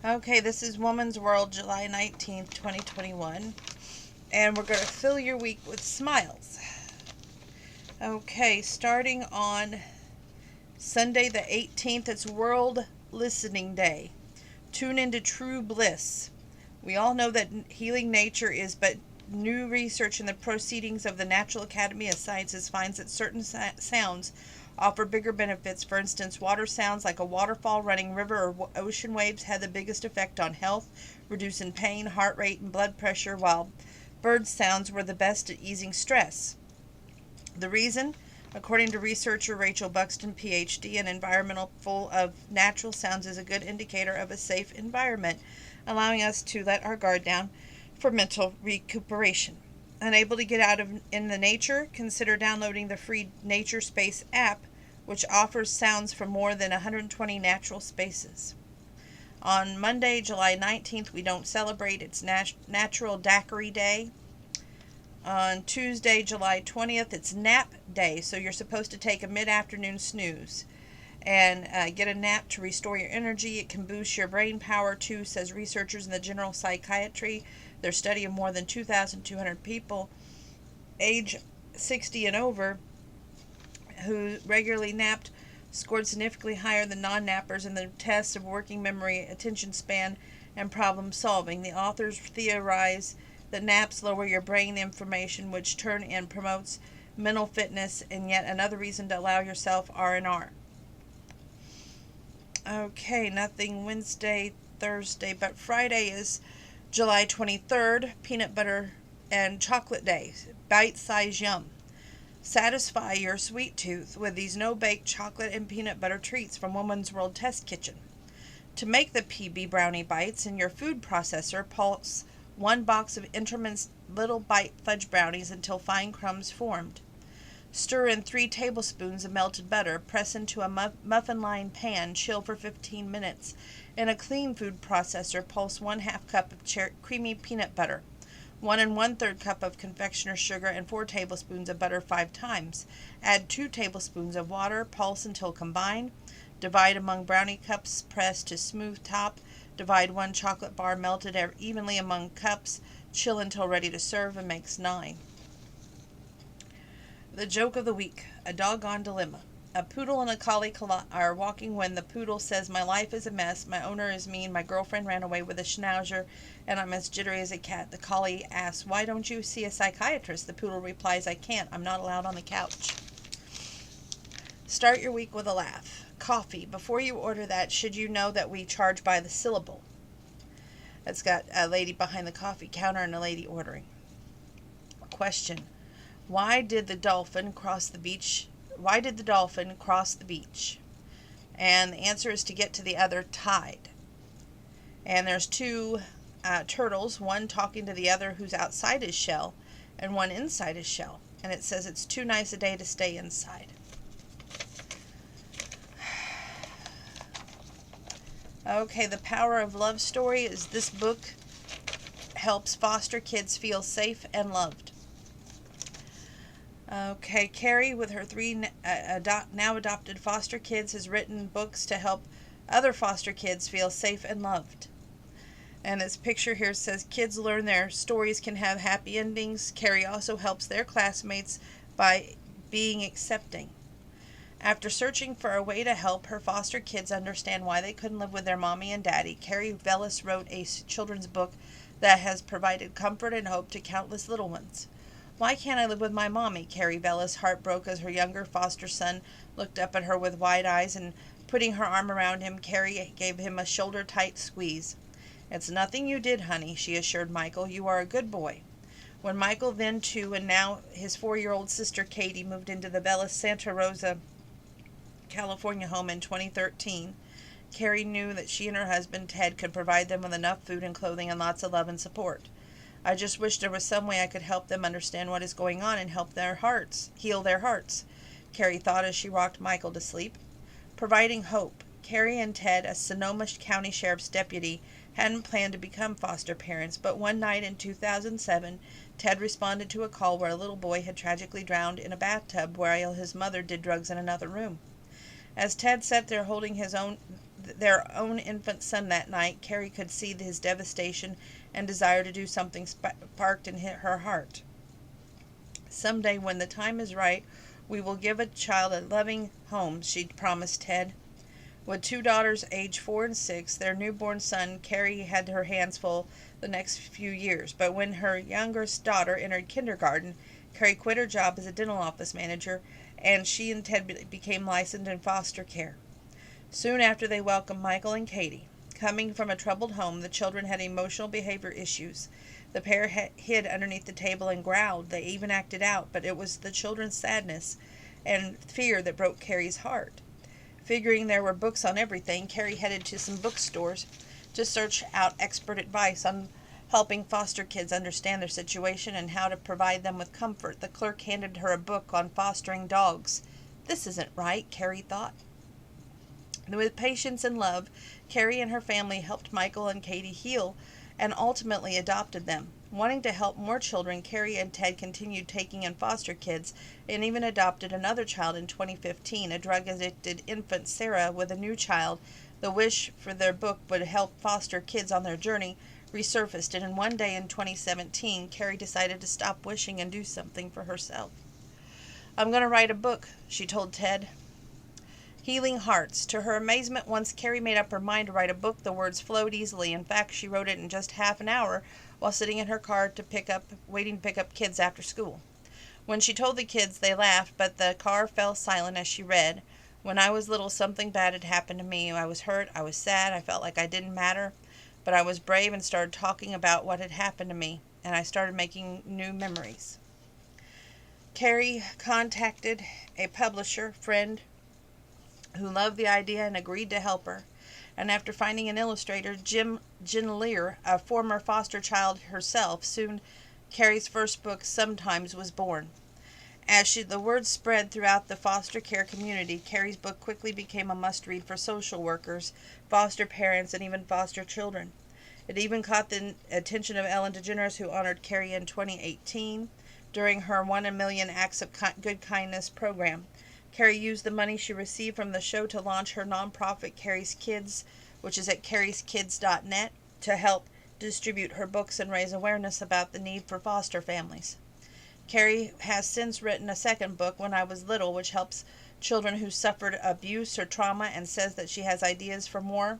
Okay, this is Woman's World, July 19th, 2021. And we're going to fill your week with smiles. Okay, starting on Sunday the 18th, it's World Listening Day. Tune into true bliss. We all know that healing nature is, but new research in the proceedings of the Natural Academy of Sciences finds that certain sounds offer bigger benefits. For instance, water sounds like a waterfall, running river, or ocean waves had the biggest effect on health, reducing pain, heart rate, and blood pressure, while bird sounds were the best at easing stress. The reason? According to researcher Rachel Buxton, PhD, an environmental full of natural sounds is a good indicator of a safe environment, allowing us to let our guard down for mental recuperation. Unable to get out in the nature? Consider downloading the free Nature Space app, which offers sounds from more than 120 natural spaces. On Monday, July 19th, we don't celebrate. It's Natural Daiquiri Day. On Tuesday, July 20th, it's Nap Day, so you're supposed to take a mid-afternoon snooze and get a nap to restore your energy. It can boost your brain power too, says researchers in the General Psychiatry. Their study of more than 2,200 people age 60 and over who regularly napped scored significantly higher than non-nappers in the tests of working memory, attention span, and problem solving. The authors theorize that naps lower your brain inflammation, which turn in promotes mental fitness, and yet another reason to allow yourself R&R. Okay, nothing Wednesday, Thursday, but Friday is July 23rd, Peanut Butter and Chocolate Day. Bite-size yum. Satisfy your sweet tooth with these no-bake chocolate and peanut butter treats from Woman's World Test Kitchen. To make the PB Brownie Bites in your food processor, pulse 1 box of Enterman's Little Bite Fudge Brownies until fine crumbs formed. Stir in 3 tablespoons of melted butter. Press into a muffin-lined pan. Chill for 15 minutes. In a clean food processor, pulse 1/2 cup of creamy peanut butter, 1 1/3 cup of confectioner's sugar, and 4 tablespoons of butter 5 times. Add 2 tablespoons of water. Pulse until combined. Divide among brownie cups. Press to smooth top. Divide 1 chocolate bar melted evenly among cups. Chill until ready to serve, and makes 9. The joke of the week. A doggone dilemma. A poodle and a collie are walking when the poodle says, "My life is a mess. My owner is mean. My girlfriend ran away with a schnauzer, and I'm as jittery as a cat." The collie asks, "Why don't you see a psychiatrist?" The poodle replies, "I can't. I'm not allowed on the couch." Start your week with a laugh. Coffee. Before you order that, should you know that we charge by the syllable? It's got a lady behind the coffee counter and a lady ordering. Question. Why did the dolphin cross the beach? Why did the dolphin cross the beach? And the answer is to get to the other tide. And there's 2 turtles, one talking to the other who's outside his shell, and one inside his shell. And it says it's too nice a day to stay inside. Okay, The Power of Love Story is this book helps foster kids feel safe and loved. Okay, Carrie, with her 3 now adopted foster kids, has written books to help other foster kids feel safe and loved. And this picture here says kids learn their stories can have happy endings. Carrie also helps their classmates by being accepting. After searching for a way to help her foster kids understand why they couldn't live with their mommy and daddy, Carrie Vellis wrote a children's book that has provided comfort and hope to countless little ones. "Why can't I live with my mommy?" Carrie Vellis' heart broke as her younger foster son looked up at her with wide eyes, and putting her arm around him, Carrie gave him a shoulder-tight squeeze. "It's nothing you did, honey," she assured Michael. "You are a good boy." When Michael, then 2, and now his 4-year-old sister Katie, moved into the Vellis Santa Rosa, California home in 2013, Carrie knew that she and her husband Ted could provide them with enough food and clothing and lots of love and support. "I just wish there was some way I could help them understand what is going on and help their hearts, heal their hearts," Carrie thought as she rocked Michael to sleep. Providing hope. Carrie and Ted, a Sonoma County Sheriff's deputy, hadn't planned to become foster parents, but one night in 2007, Ted responded to a call where a little boy had tragically drowned in a bathtub while his mother did drugs in another room. As Ted sat there holding their own infant son that night, Carrie could see his devastation and desire to do something sparked in her heart. "Someday, when the time is right, we will give a child a loving home," she promised Ted. With two daughters aged 4 and 6, their newborn son, Carrie had her hands full the next few years. But when her youngest daughter entered kindergarten, Carrie quit her job as a dental office manager, and she and Ted became licensed in foster care. Soon after, they welcomed Michael and Katie. Coming from a troubled home, the children had emotional behavior issues. The pair hid underneath the table and growled. They even acted out, but it was the children's sadness and fear that broke Carrie's heart. Figuring there were books on everything, Carrie headed to some bookstores to search out expert advice on helping foster kids understand their situation and how to provide them with comfort. The clerk handed her a book on fostering dogs. "This isn't right," Carrie thought. With patience and love, Carrie and her family helped Michael and Katie heal and ultimately adopted them. Wanting to help more children, Carrie and Ted continued taking in foster kids and even adopted another child in 2015, a drug-addicted infant Sarah with a new child. The wish for their book would help foster kids on their journey resurfaced, and in one day in 2017, Carrie decided to stop wishing and do something for herself. "I'm going to write a book," she told Ted. Healing Hearts. To her amazement, once Carrie made up her mind to write a book, the words flowed easily. In fact, she wrote it in just half an hour while sitting in her car waiting to pick up kids after school. When she told the kids, they laughed, but the car fell silent as she read. "When I was little, something bad had happened to me. I was hurt, I was sad, I felt like I didn't matter, but I was brave and started talking about what had happened to me, and I started making new memories." Carrie contacted a publisher friend who loved the idea and agreed to help her. And after finding an illustrator, Jen Lear, a former foster child herself, soon Carrie's first book, Sometimes, was born. As the word spread throughout the foster care community, Carrie's book quickly became a must-read for social workers, foster parents, and even foster children. It even caught the attention of Ellen DeGeneres, who honored Carrie in 2018 during her 1 in a Million Acts of Good Kindness program. Carrie used the money she received from the show to launch her nonprofit Carrie's Kids, which is at carrieskids.net, to help distribute her books and raise awareness about the need for foster families. Carrie has since written a second book, When I Was Little, which helps children who suffered abuse or trauma, and says that she has ideas for more.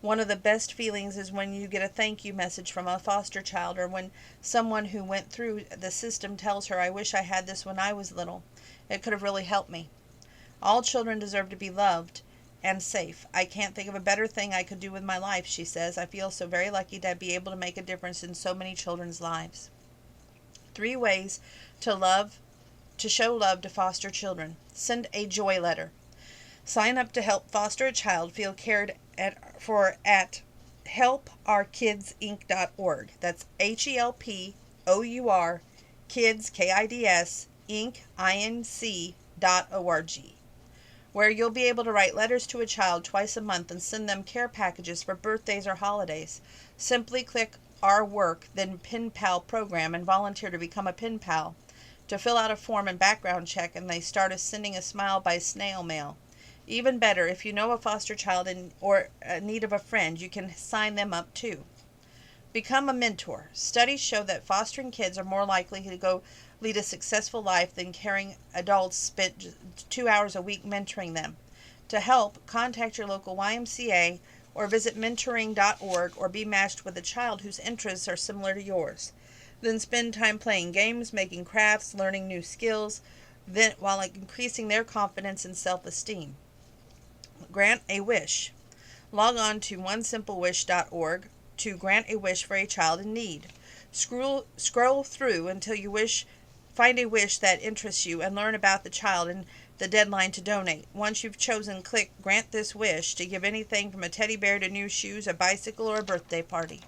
One of the best feelings is when you get a thank you message from a foster child, or when someone who went through the system tells her, "I wish I had this when I was little. It could have really helped me." All children deserve to be loved and safe. "I can't think of a better thing I could do with my life," she says. "I feel so very lucky to be able to make a difference in so many children's lives." 3 ways to show love to foster children. Send a joy letter. Sign up to help foster a child feel cared for at helpourkidsinc.org. That's HELPOUR kids KIDS Inc.org, where you'll be able to write letters to a child twice a month and send them care packages for birthdays or holidays. Simply click Our Work, then Pen Pal program, and volunteer to become a Pen Pal. To fill out a form and background check, and they start sending a smile by snail mail. Even better, if you know a foster child or in need of a friend, you can sign them up too. Become a mentor. Studies show that fostering kids are more likely to go lead a successful life than caring adults spend 2 hours a week mentoring them. To help, contact your local YMCA or visit mentoring.org, or be matched with a child whose interests are similar to yours. Then spend time playing games, making crafts, learning new skills, while increasing their confidence and self-esteem. Grant a wish. Log on to onesimplewish.org to grant a wish for a child in need. Scroll through until you find a wish that interests you, and learn about the child and the deadline to donate. Once you've chosen, click Grant This Wish to give anything from a teddy bear to new shoes, a bicycle, or a birthday party.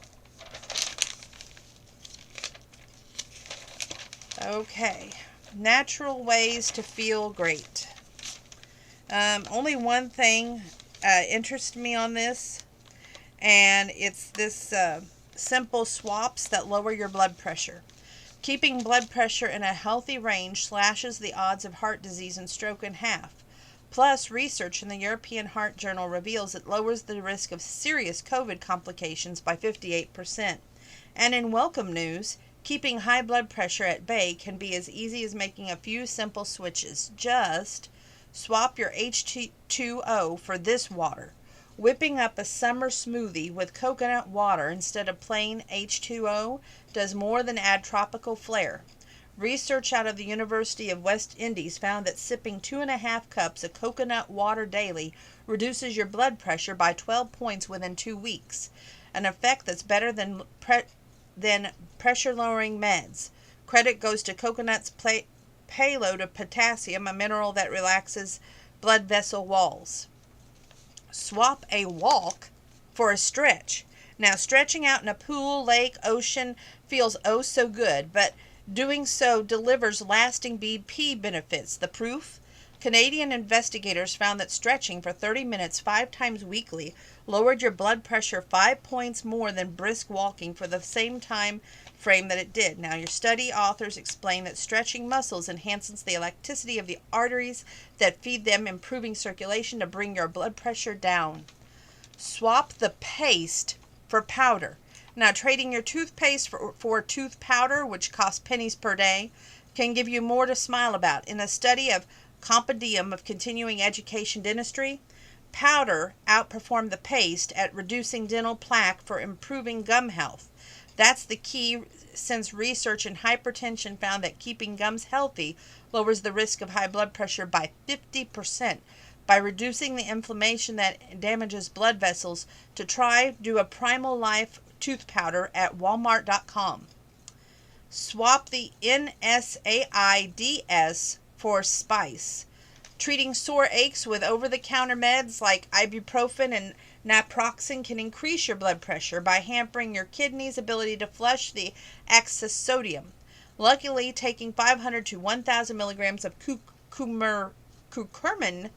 Okay, natural ways to feel great. Only one thing interests me on this, and it's this simple swaps that lower your blood pressure. Keeping blood pressure in a healthy range slashes the odds of heart disease and stroke in half. Plus, research in the European Heart Journal reveals it lowers the risk of serious COVID complications by 58%. And in welcome news, keeping high blood pressure at bay can be as easy as making a few simple switches. Just swap your H2O for this water. Whipping up a summer smoothie with coconut water instead of plain H2O does more than add tropical flair. Research out of the University of West Indies found that sipping 2.5 cups of coconut water daily reduces your blood pressure by 12 points within 2 weeks, an effect that's better than pressure-lowering meds. Credit goes to coconut's payload of potassium, a mineral that relaxes blood vessel walls. Swap a walk for a stretch. Now, stretching out in a pool, lake, ocean feels oh so good, but doing so delivers lasting BP benefits. The proof? Canadian investigators found that stretching for 30 minutes 5 times weekly lowered your blood pressure 5 points more than brisk walking for the same time frame that it did. Now, your study authors explain that stretching muscles enhances the elasticity of the arteries that feed them, improving circulation to bring your blood pressure down. Swap the paste for powder. Now, trading your toothpaste for tooth powder, which costs pennies per day, can give you more to smile about. In a study of Compendium of Continuing Education Dentistry, powder outperformed the paste at reducing dental plaque for improving gum health. That's the key, since research in hypertension found that keeping gums healthy lowers the risk of high blood pressure by 50%. By reducing the inflammation that damages blood vessels. To try, do a Primal Life tooth powder at walmart.com. Swap the NSAIDs for spice. Treating sore aches with over-the-counter meds like ibuprofen and naproxen can increase your blood pressure by hampering your kidneys' ability to flush the excess sodium. Luckily, taking 500 to 1,000 milligrams of curcumin, curcumin,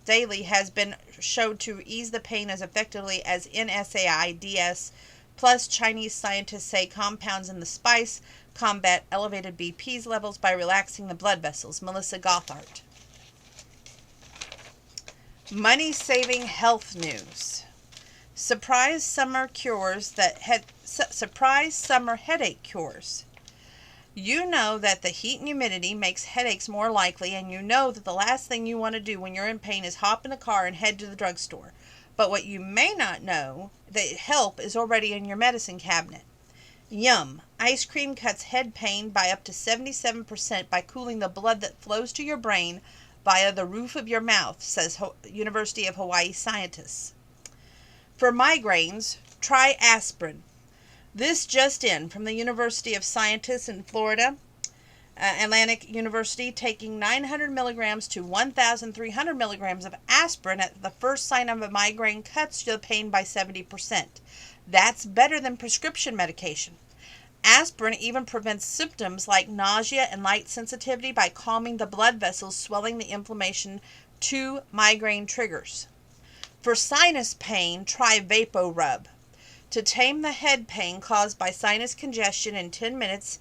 daily has been shown to ease the pain as effectively as NSAIDs. Plus, Chinese scientists say compounds in the spice combat elevated BP levels by relaxing the blood vessels. Melissa Gothard. Money-saving health news. Surprise summer headache cures. You know that the heat and humidity makes headaches more likely, and you know that the last thing you want to do when you're in pain is hop in the car and head to the drugstore. But what you may not know, that help is already in your medicine cabinet. Yum! Ice cream cuts head pain by up to 77% by cooling the blood that flows to your brain via the roof of your mouth, says University of Hawaii scientists. For migraines, try aspirin. This just in from the University of Scientists in Florida, Atlantic University, taking 900 milligrams to 1,300 milligrams of aspirin at the first sign of a migraine cuts the pain by 70%. That's better than prescription medication. Aspirin even prevents symptoms like nausea and light sensitivity by calming the blood vessels, swelling the inflammation to migraine triggers. For sinus pain, try VapoRub. To tame the head pain caused by sinus congestion in 10 minutes,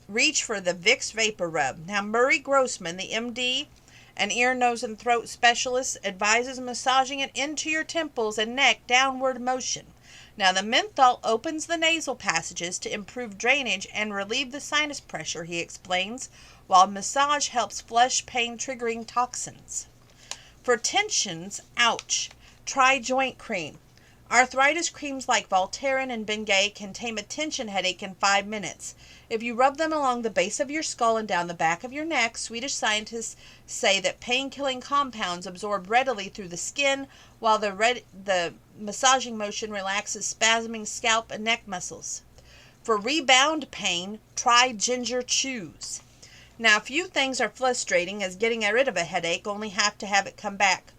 reach for the Vicks VapoRub. Now, Murray Grossman, the MD, an ear, nose, and throat specialist, advises massaging it into your temples and neck, downward motion. Now, the menthol opens the nasal passages to improve drainage and relieve the sinus pressure, he explains, while massage helps flush pain-triggering toxins. For tensions, ouch, try joint cream. Arthritis creams like Voltaren and Bengay can tame a tension headache in 5 minutes. If you rub them along the base of your skull and down the back of your neck, Swedish scientists say that pain-killing compounds absorb readily through the skin, while the massaging motion relaxes spasming scalp and neck muscles. For rebound pain, try ginger chews. Now, few things are frustrating as getting rid of a headache, only have to have it come back.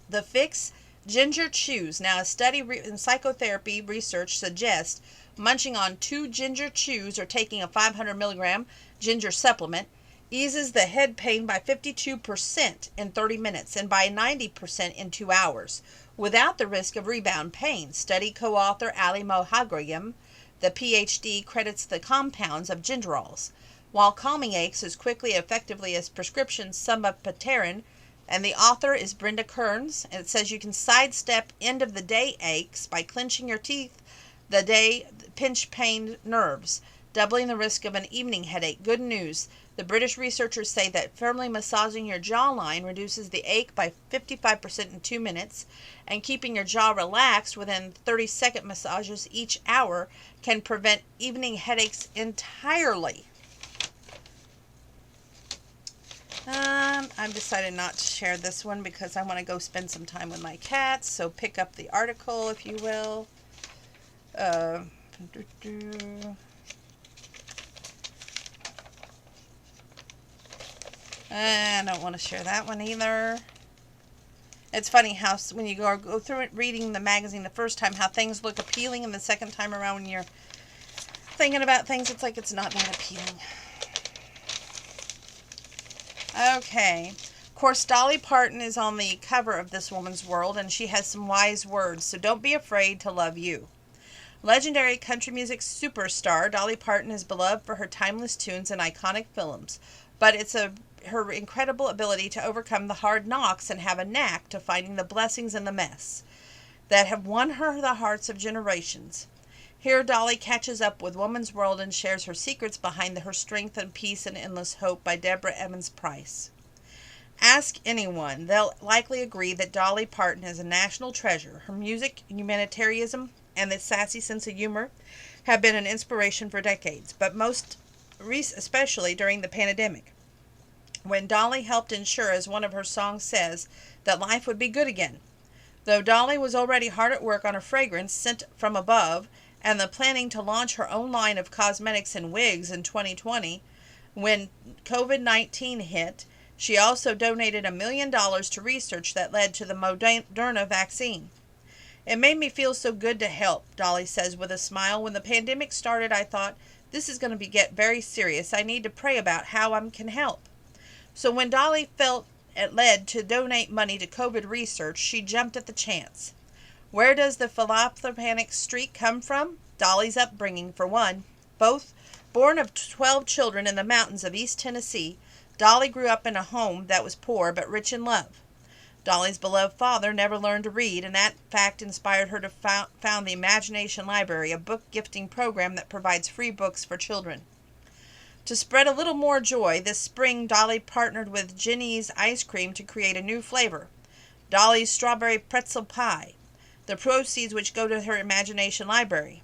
The fix: ginger chews. Now, a study in psychotherapy research suggests munching on 2 ginger chews or taking a 500 milligram ginger supplement eases the head pain by 52% in 30 minutes and by 90% in 2 hours, without the risk of rebound pain. Study co-author Ali Mohagayam, the PhD, credits the compounds of gingerols while calming aches as quickly and effectively as prescription sumapaterin. And the author is Brenda Kearns. And it says you can sidestep end of the day aches by clenching your teeth the day pinch pain nerves, doubling the risk of an evening headache. Good news. The British researchers say that firmly massaging your jawline reduces the ache by 55% in 2 minutes, and keeping your jaw relaxed within 30-second massages each hour can prevent evening headaches entirely. I've decided not to share this one because I want to go spend some time with my cats, so pick up the article if you will. I don't want to share that one either. It's funny how when you go through it reading the magazine the first time, how things look appealing, and the second time around when you're thinking about things, it's like it's not that appealing. Okay. Of course, Dolly Parton is on the cover of This Woman's World, and she has some wise words, so don't be afraid to love you. Legendary country music superstar Dolly Parton is beloved for her timeless tunes and iconic films, but it's her incredible ability to overcome the hard knocks and have a knack to finding the blessings in the mess that have won her the hearts of generations. Here Dolly catches up with Woman's World and shares her secrets behind her strength and peace and endless hope by Deborah Evans Price. Ask anyone, they'll likely agree that Dolly Parton is a national treasure. Her music, humanitarianism, and its sassy sense of humor have been an inspiration for decades, but especially during the pandemic, when Dolly helped ensure, as one of her songs says, that life would be good again. Though Dolly was already hard at work on a fragrance sent from above and the planning to launch her own line of cosmetics and wigs in 2020, when COVID-19 hit, she also donated $1 million to research that led to the Moderna vaccine. It made me feel so good to help, Dolly says with a smile. When the pandemic started, I thought, this is going to get very serious. I need to pray about how I can help. So when Dolly felt it led to donate money to COVID research, she jumped at the chance. Where does the philanthropic streak come from? Dolly's upbringing, for one. Born of 12 children in the mountains of East Tennessee, Dolly grew up in a home that was poor but rich in love. Dolly's beloved father never learned to read, and that fact inspired her to found the Imagination Library, a book gifting program that provides free books for children. To spread a little more joy, this spring Dolly partnered with Jenny's Ice Cream to create a new flavor, Dolly's Strawberry Pretzel Pie, the proceeds which go to her Imagination Library.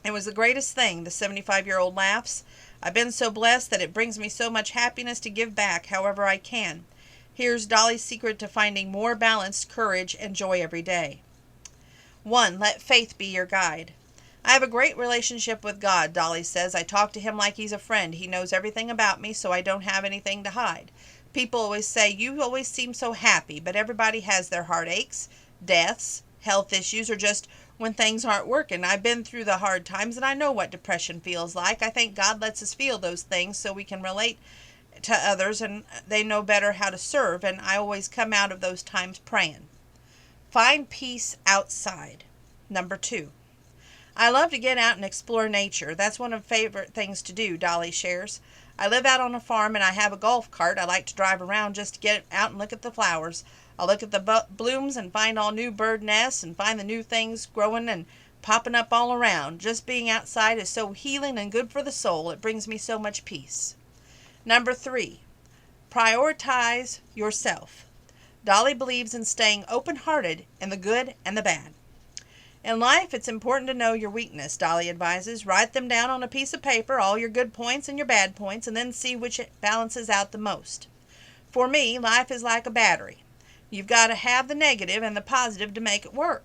It was the greatest thing, the 75-year-old laughs. I've been so blessed that it brings me so much happiness to give back however I can. Here's Dolly's secret to finding more balance, courage, and joy every day. 1. Let faith be your guide. I have a great relationship with God, Dolly says. I talk to him like he's a friend. He knows everything about me, so I don't have anything to hide. People always say, you always seem so happy, but everybody has their heartaches, deaths, health issues, or just when things aren't working. I've been through the hard times, and I know what depression feels like. I think God lets us feel those things so we can relate to others, and they know better how to serve, and I always come out of those times praying. Find peace outside. 2. I love to get out and explore nature. That's one of my favorite things to do, Dolly shares. I live out on a farm and I have a golf cart. I like to drive around just to get out and look at the flowers. I'll look at the blooms and find all new bird nests and find the new things growing and popping up all around. Just being outside is so healing and good for the soul. It brings me so much peace. 3. Prioritize yourself. Dolly believes in staying open-hearted in the good and the bad. In life, it's important to know your weakness, Dolly advises. Write them down on a piece of paper, all your good points and your bad points, and then see which balances out the most. For me, life is like a battery. You've got to have the negative and the positive to make it work.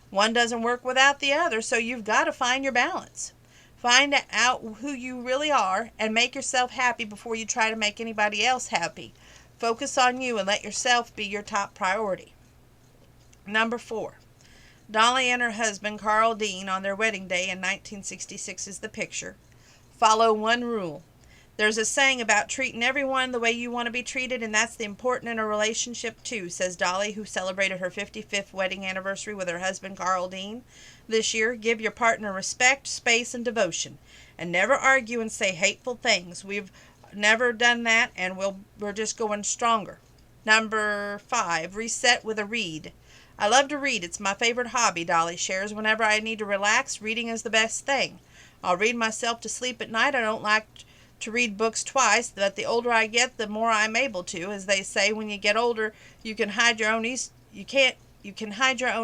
One doesn't work without the other, so you've got to find your balance. Find out who you really are and make yourself happy before you try to make anybody else happy. Focus on you and let yourself be your top priority. 4. Dolly and her husband, Carl Dean, on their wedding day in 1966 is the picture. Follow one rule. There's a saying about treating everyone the way you want to be treated, and that's the important in a relationship too, says Dolly, who celebrated her 55th wedding anniversary with her husband Carl Dean this year. Give your partner respect, space, and devotion, and never argue and say hateful things. We've never done that, and we're just going stronger. Number 5, reset with a read. I love to read. It's my favorite hobby, Dolly shares. Whenever I need to relax, reading is the best thing. I'll read myself to sleep at night. I don't like to read books twice, but the older I get, the more I'm able to. As they say, when you get older, you can hide your own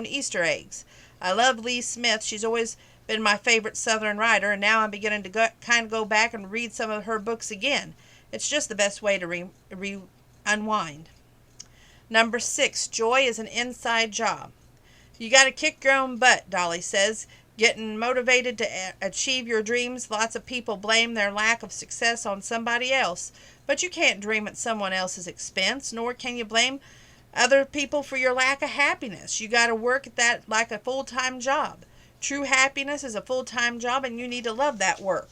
Easter eggs. I love Lee Smith. She's always been my favorite Southern writer, and now I'm beginning to kind of go back and read some of her books again. It's just the best way to unwind. Number 6, joy is an inside job. You got to kick your own butt, Dolly says. Getting motivated to achieve your dreams. Lots of people blame their lack of success on somebody else, but you can't dream at someone else's expense, nor can you blame other people for your lack of happiness. You got to work at that like a full-time job. True happiness is a full-time job, and you need to love that work.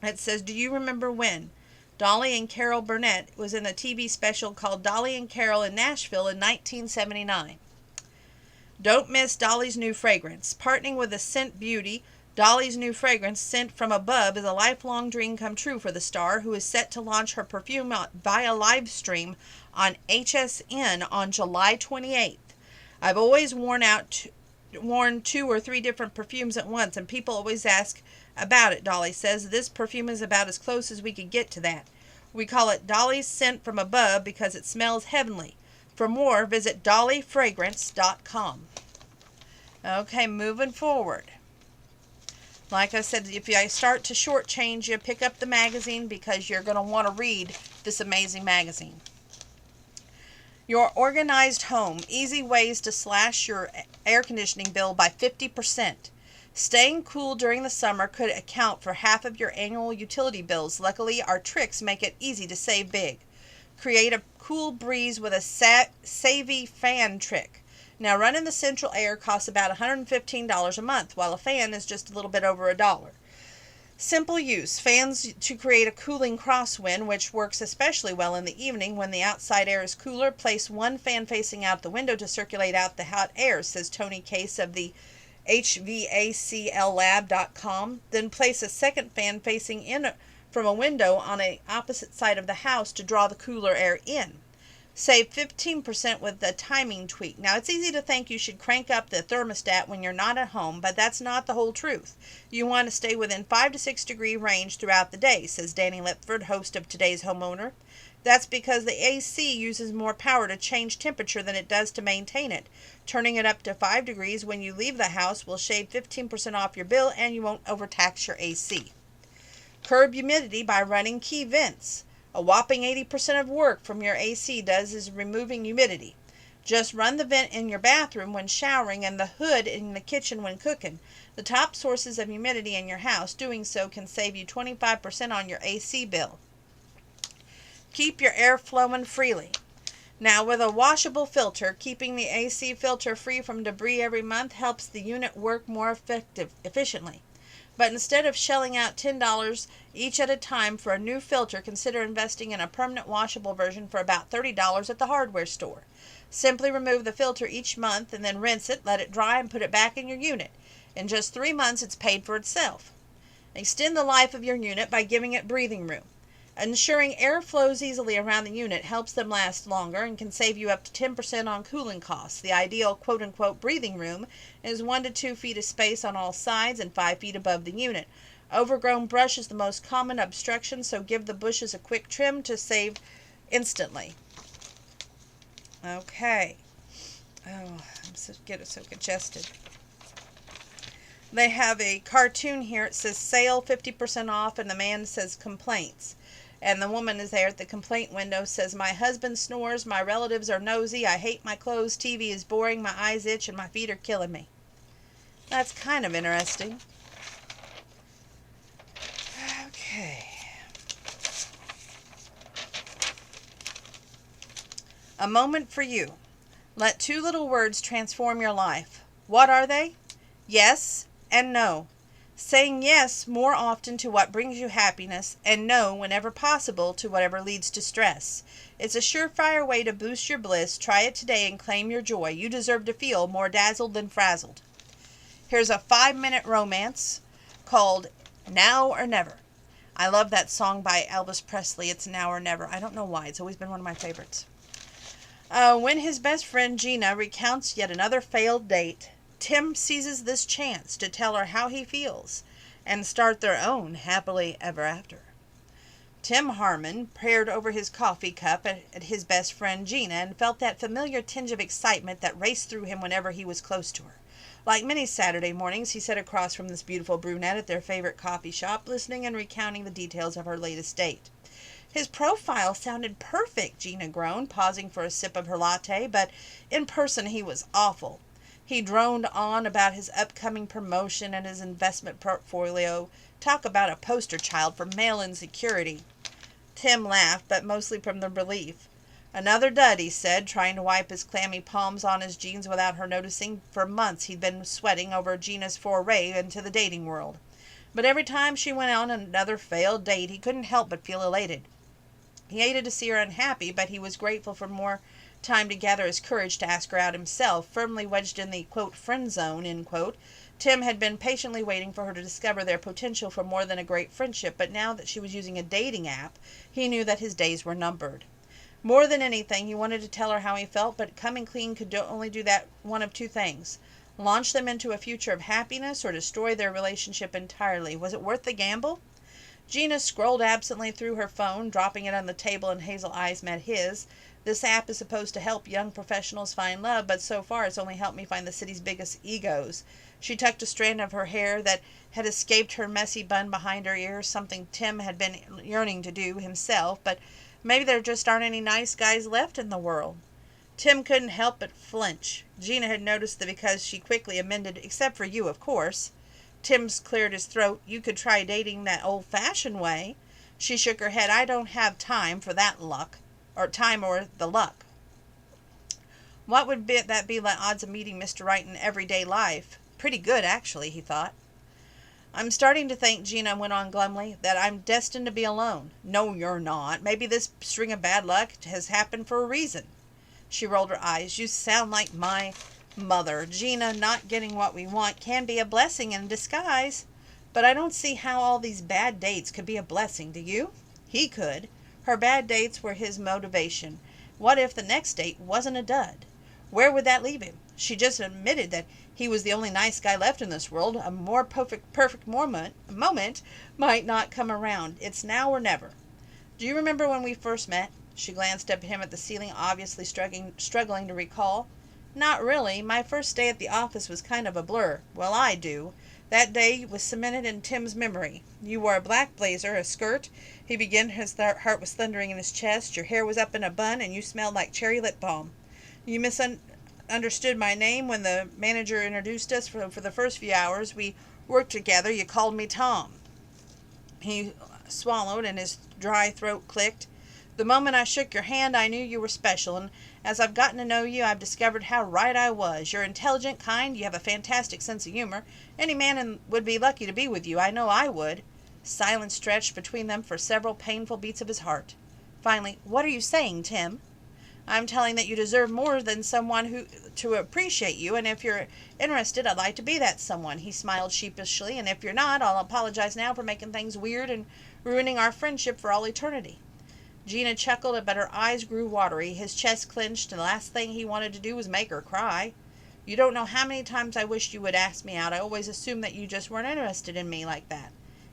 It says, do you remember when Dolly and Carol Burnett was in a TV special called Dolly and Carol in Nashville in 1979? Don't miss Dolly's new fragrance. Partnering with a scent beauty, Dolly's new fragrance, Scent from Above, is a lifelong dream come true for the star, who is set to launch her perfume via live stream on HSN on July 28th. I've always worn 2 or 3 different perfumes at once, and people always ask about it, Dolly says. This perfume is about as close as we could get to that. We call it Dolly's Scent from Above because it smells heavenly. For more, visit dollyfragrance.com. Okay, moving forward. Like I said, if I start to shortchange you, pick up the magazine because you're going to want to read this amazing magazine. Your organized home. Easy ways to slash your air conditioning bill by 50%. Staying cool during the summer could account for half of your annual utility bills. Luckily, our tricks make it easy to save big. Create a cool breeze with a savvy fan trick. Now, running the central air costs about $115 a month, while a fan is just a little bit over $1. Simple use. Fans to create a cooling crosswind, which works especially well in the evening when the outside air is cooler. Place one fan facing out the window to circulate out the hot air, says Tony Case of the HVACLlab.com. Then place a second fan facing in from a window on the opposite side of the house to draw the cooler air in. Save 15% with the timing tweak. Now, it's easy to think you should crank up the thermostat when you're not at home, but that's not the whole truth. You want to stay within 5 to 6 degree range throughout the day, says Danny Lipford, host of Today's Homeowner. That's because the AC uses more power to change temperature than it does to maintain it. Turning it up to 5 degrees when you leave the house will shave 15% off your bill, and you won't overtax your AC. Curb humidity by running key vents. A whopping 80% of work from your AC does is removing humidity. Just run the vent in your bathroom when showering and the hood in the kitchen when cooking. The top sources of humidity in your house. Doing so can save you 25% on your AC bill. Keep your air flowing freely. Now, with a washable filter, keeping the AC filter free from debris every month helps the unit work more efficiently. But instead of shelling out $10 each at a time for a new filter, consider investing in a permanent washable version for about $30 at the hardware store. Simply remove the filter each month and then rinse it, let it dry, and put it back in your unit. In just 3 months, it's paid for itself. Extend the life of your unit by giving it breathing room. Ensuring air flows easily around the unit helps them last longer and can save you up to 10% on cooling costs. The ideal quote-unquote breathing room is 1 to 2 feet of space on all sides and 5 feet above the unit. Overgrown brush is the most common obstruction, so give the bushes a quick trim to save instantly. Okay. Oh, I'm getting so congested. They have a cartoon here. It says sale 50% off, and the man says complaints. And the woman is there at the complaint window, says, my husband snores, my relatives are nosy, I hate my clothes, TV is boring, my eyes itch, and my feet are killing me. That's kind of interesting. Okay. A moment for you. Let 2 little words transform your life. What are they? Yes and no. Saying yes more often to what brings you happiness, and no, whenever possible, to whatever leads to stress. It's a surefire way to boost your bliss. Try it today and claim your joy. You deserve to feel more dazzled than frazzled. Here's a 5-minute romance called Now or Never. I love that song by Elvis Presley. It's Now or Never. I don't know why. It's always been one of my favorites. When his best friend Gina recounts yet another failed date, Tim seizes this chance to tell her how he feels and start their own happily ever after. Tim Harmon peered over his coffee cup at his best friend Gina and felt that familiar tinge of excitement that raced through him whenever he was close to her. Like many Saturday mornings, he sat across from this beautiful brunette at their favorite coffee shop, listening and recounting the details of her latest date. His profile sounded perfect, Gina groaned, pausing for a sip of her latte, but in person he was awful. He droned on about his upcoming promotion and his investment portfolio. Talk about a poster child for male insecurity. Tim laughed, but mostly from the relief. Another dud, he said, trying to wipe his clammy palms on his jeans without her noticing. For months he'd been sweating over Gina's foray into the dating world. But every time she went on another failed date, he couldn't help but feel elated. He hated to see her unhappy, but he was grateful for more time to gather his courage to ask her out himself. Firmly wedged in the, quote, friend zone, end quote, Tim had been patiently waiting for her to discover their potential for more than a great friendship, but now that she was using a dating app, he knew that his days were numbered. More than anything, he wanted to tell her how he felt, but coming clean could only do that one of two things: launch them into a future of happiness or destroy their relationship entirely. Was it worth the gamble? Gina scrolled absently through her phone, dropping it on the table, and hazel eyes met his. This app is supposed to help young professionals find love, but so far it's only helped me find the city's biggest egos. She tucked a strand of her hair that had escaped her messy bun behind her ears, something Tim had been yearning to do himself, but maybe there just aren't any nice guys left in the world. Tim couldn't help but flinch. Gina had noticed that because she quickly amended, except for you, of course. Tim's cleared his throat. You could try dating that old-fashioned way. She shook her head. I don't have time for that luck. Or time or the luck. What would that be like odds of meeting Mr. Right in everyday life? Pretty good, actually, he thought. I'm starting to think, Gina went on glumly, that I'm destined to be alone. No, you're not. Maybe this string of bad luck has happened for a reason. She rolled her eyes. You sound like my mother. Gina, not getting what we want can be a blessing in disguise. But I don't see how all these bad dates could be a blessing, do you? He could. Her bad dates were his motivation. What if the next date wasn't a dud? Where would that leave him? She just admitted that he was the only nice guy left in this world. A more perfect moment might not come around. It's now or never. Do you remember when we first met? She glanced up at him at the ceiling, obviously struggling to recall. Not really. My first day at the office was kind of a blur. Well, I do. That day was cemented in Tim's memory. You wore a black blazer, a skirt. He began, his heart was thundering in his chest. Your hair was up in a bun, and you smelled like cherry lip balm. You misunderstood my name when the manager introduced us. For the first few hours we worked together, you called me Tom. He swallowed, and his dry throat clicked. The moment I shook your hand, I knew you were special, and as I've gotten to know you, I've discovered how right I was. You're intelligent, kind, you have a fantastic sense of humor. Any man would be lucky to be with you. I know I would. Silence stretched between them for several painful beats of his heart. Finally, what are you saying, Tim? I'm telling that you deserve more than someone to appreciate you, and if you're interested, I'd like to be that someone. He smiled sheepishly, and if you're not, I'll apologize now for making things weird and ruining our friendship for all eternity. Gina chuckled, but her eyes grew watery. His chest clenched, and the last thing he wanted to do was make her cry. You don't know how many times I wished you would ask me out. I always assumed that you just weren't interested in me like that.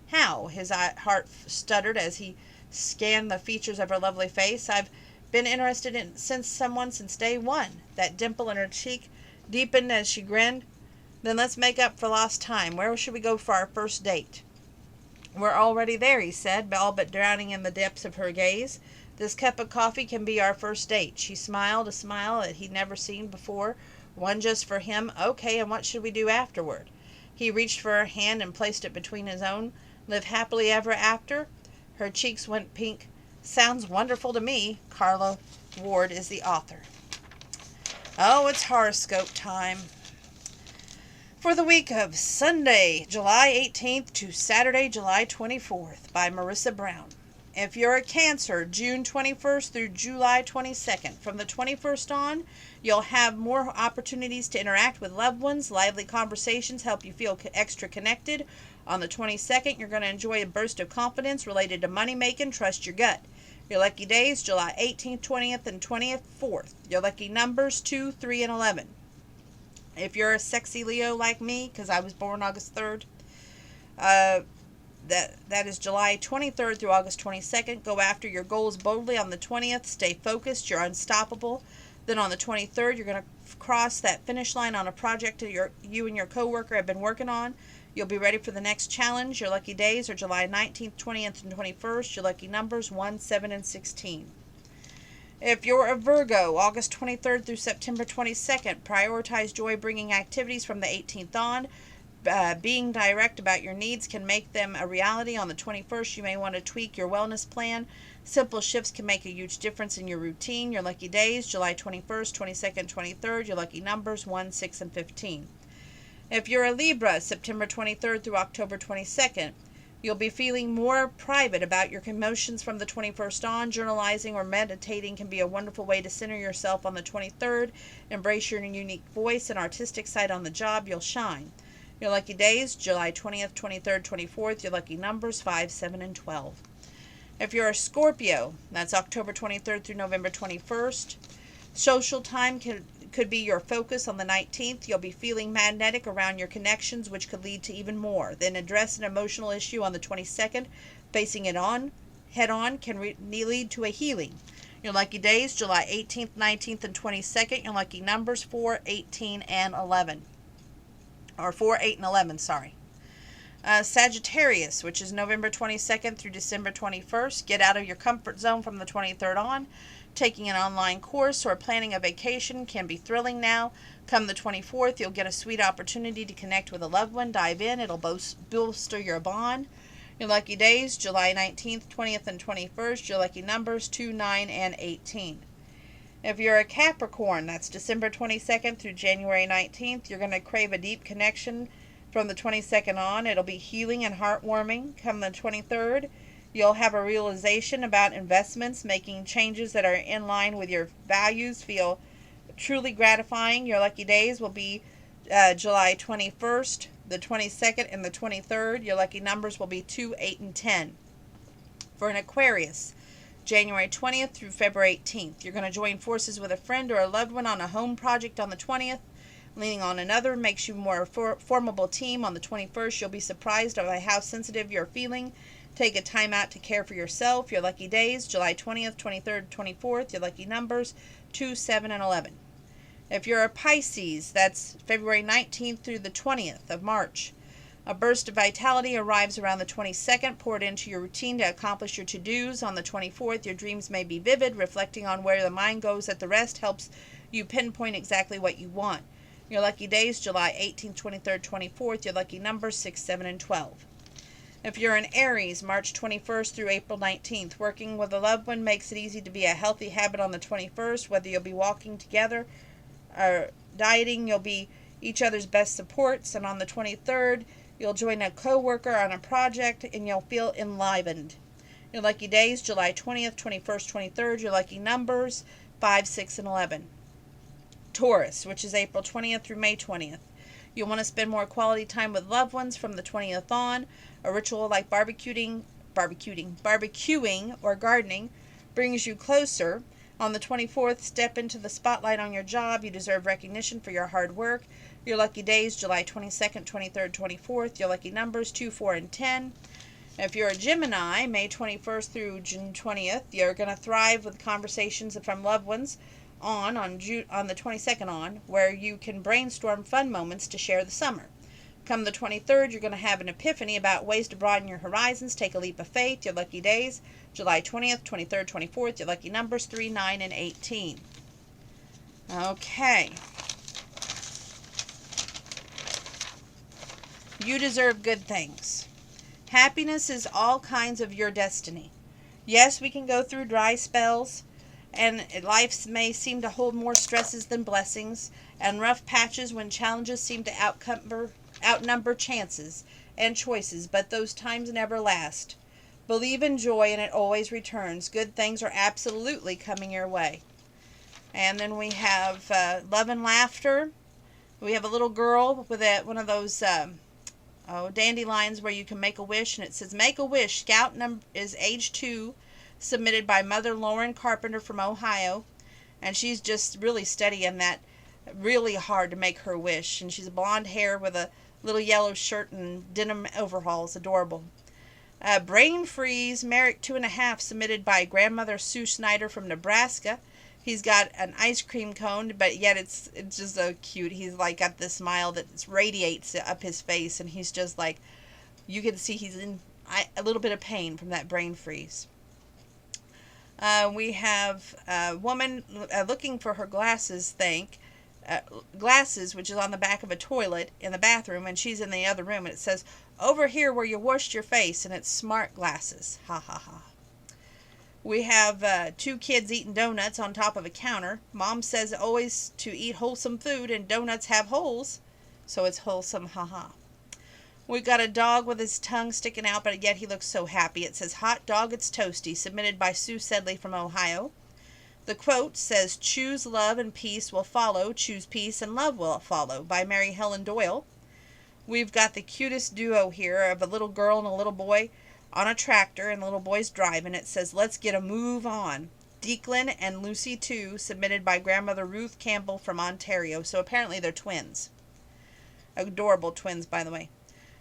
How? His heart stuttered as he scanned the features of her lovely face. I've been interested in someone since day one. That dimple in her cheek deepened as she grinned. Then let's make up for lost time. Where should we go for our first date? We're already there, he said, all but drowning in the depths of her gaze. This cup of coffee can be our first date. She smiled, a smile that he'd never seen before, one just for him. Okay, and what should we do afterward? He reached for her hand and placed it between his own. Live happily ever after? Her cheeks went pink. Sounds wonderful to me. Carla Ward is the author. Oh, it's horoscope time. For the week of Sunday, July 18th to Saturday, July 24th by Marissa Brown. If you're a Cancer, June 21st through July 22nd. From the 21st on, you'll have more opportunities to interact with loved ones. Lively conversations help you feel extra connected. On the 22nd, you're going to enjoy a burst of confidence related to money making. Trust your gut. Your lucky days, July 18th, 20th, and 24th. Your lucky numbers, 2, 3, and 11. If you're a sexy Leo like me, because I was born August 3rd, that is July 23rd through August 22nd. Go after your goals boldly on the 20th. Stay focused. You're unstoppable. Then on the 23rd, you're going to cross that finish line on a project that you and your coworker have been working on. You'll be ready for the next challenge. Your lucky days are July 19th, 20th, and 21st. Your lucky numbers, 1, 7, and 16. If you're a Virgo, August 23rd through September 22nd, prioritize joy-bringing activities from the 18th on. Being direct about your needs can make them a reality. On the 21st, you may want to tweak your wellness plan. Simple shifts can make a huge difference in your routine. Your lucky days, July 21st, 22nd, 23rd. Your lucky numbers, 1, 6, and 15. If you're a Libra, September 23rd through October 22nd, you'll be feeling more private about your emotions from the 21st on. Journalizing or meditating can be a wonderful way to center yourself on the 23rd. Embrace your unique voice and artistic side on the job. You'll shine. Your lucky days, July 20th, 23rd, 24th. Your lucky numbers, 5, 7, and 12. If you're a Scorpio, that's October 23rd through November 21st. Social time could be your focus on the 19th. You'll be feeling magnetic around your connections, which could lead to even more. Then address an emotional issue on the 22nd. Facing it head on can lead to a healing. Your lucky days, July 18th, 19th, and 22nd. Your lucky numbers, 4, 18, and 11. Or 4, 8, and 11, sorry. Sagittarius, which is November 22nd through December 21st. Get out of your comfort zone from the 23rd on. Taking an online course or planning a vacation can be thrilling now. Come the 24th, you'll get a sweet opportunity to connect with a loved one. Dive in. It'll bolster your bond. Your lucky days, July 19th, 20th, and 21st. Your lucky numbers, 2, 9, and 18. If you're a Capricorn, that's December 22nd through January 19th. You're going to crave a deep connection from the 22nd on. It'll be healing and heartwarming. Come the 23rd, you'll have a realization about investments. Making changes that are in line with your values feel truly gratifying. Your lucky days will be July 21st, the 22nd, and the 23rd. Your lucky numbers will be 2, 8, and 10. For an Aquarius, January 20th through February 18th. You're going to join forces with a friend or a loved one on a home project on the 20th. Leaning on another makes you more formable team. On the 21st, you'll be surprised by how sensitive you're feeling. Take a time out to care for yourself. Your lucky days, July 20th, 23rd, 24th. Your lucky numbers, 2, 7, and 11. If you're a Pisces, that's February 19th through the 20th of March. A burst of vitality arrives around the 22nd. Pour it into your routine to accomplish your to-dos. On the 24th, your dreams may be vivid. Reflecting on where the mind goes at the rest helps you pinpoint exactly what you want. Your lucky days, July 18th, 23rd, 24th. Your lucky numbers, 6, 7, and 12. If you're an Aries, March 21st through April 19th. Working with a loved one makes it easy to be a healthy habit on the 21st. Whether you'll be walking together or dieting, you'll be each other's best supports. And on the 23rd, you'll join a co-worker on a project and you'll feel enlivened. Your lucky days, July 20th, 21st, 23rd. Your lucky numbers, 5, 6, and 11. Taurus, which is April 20th through May 20th. You'll want to spend more quality time with loved ones from the 20th on. A ritual like barbecuing or gardening brings you closer. On the 24th, step into the spotlight on your job. You deserve recognition for your hard work. Your lucky days, July 22nd, 23rd, 24th. Your lucky numbers, 2, 4, and 10. If you're a Gemini, May 21st through June 20th, you're going to thrive with conversations from loved ones on the 22nd on, where you can brainstorm fun moments to share the summer. Come the 23rd, you're going to have an epiphany about ways to broaden your horizons. Take a leap of faith. Your lucky days, July 20th, 23rd, 24th. Your lucky numbers, 3, 9, and 18. Okay. You deserve good things. Happiness is all kinds of your destiny. Yes, we can go through dry spells, and life may seem to hold more stresses than blessings, and rough patches when challenges seem to outnumber outnumber chances and choices, but those times never last. Believe in joy and it always returns. Good things are absolutely coming your way. And then we have love and laughter. We have a little girl with one of those dandelions where you can make a wish, and it says make a wish. Scout number is age 2, submitted by Mother Lauren Carpenter from Ohio, and she's just really studying that really hard to make her wish. And she's blonde hair with a little yellow shirt and denim overalls. Adorable. Brain Freeze, Merrick 2.5, submitted by Grandmother Sue Snyder from Nebraska. He's got an ice cream cone, but yet it's just so cute. He's like got this smile that radiates up his face, and he's just like, you can see he's in a little bit of pain from that brain freeze. We have a woman looking for her glasses, glasses, which is on the back of a toilet in the bathroom, and she's in the other room, and it says, over here where you washed your face, and it's smart glasses. Ha ha ha. We have 2 kids eating donuts on top of a counter. Mom says always to eat wholesome food, and donuts have holes, so it's wholesome, haha. We've got a dog with his tongue sticking out, but yet he looks so happy. It says, hot dog, it's toasty, submitted by Sue Sedley from Ohio. The quote says, choose love and peace will follow, choose peace and love will follow, by Mary Helen Doyle. We've got the cutest duo here of a little girl and a little boy on a tractor, and the little boy's driving. It says, let's get a move on. Declan and Lucy 2, submitted by Grandmother Ruth Campbell from Ontario. So apparently they're twins. Adorable twins, by the way.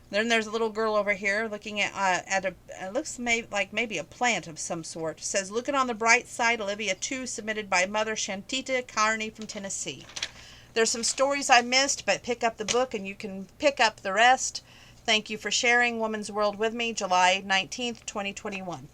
Then there's a little girl over here looking at it looks like maybe a plant of some sort. It says, looking on the bright side, Olivia 2, submitted by Mother Shantita Carney from Tennessee. There's some stories I missed, but pick up the book and you can pick up the rest. Thank you for sharing Woman's World with me, July 19th, 2021.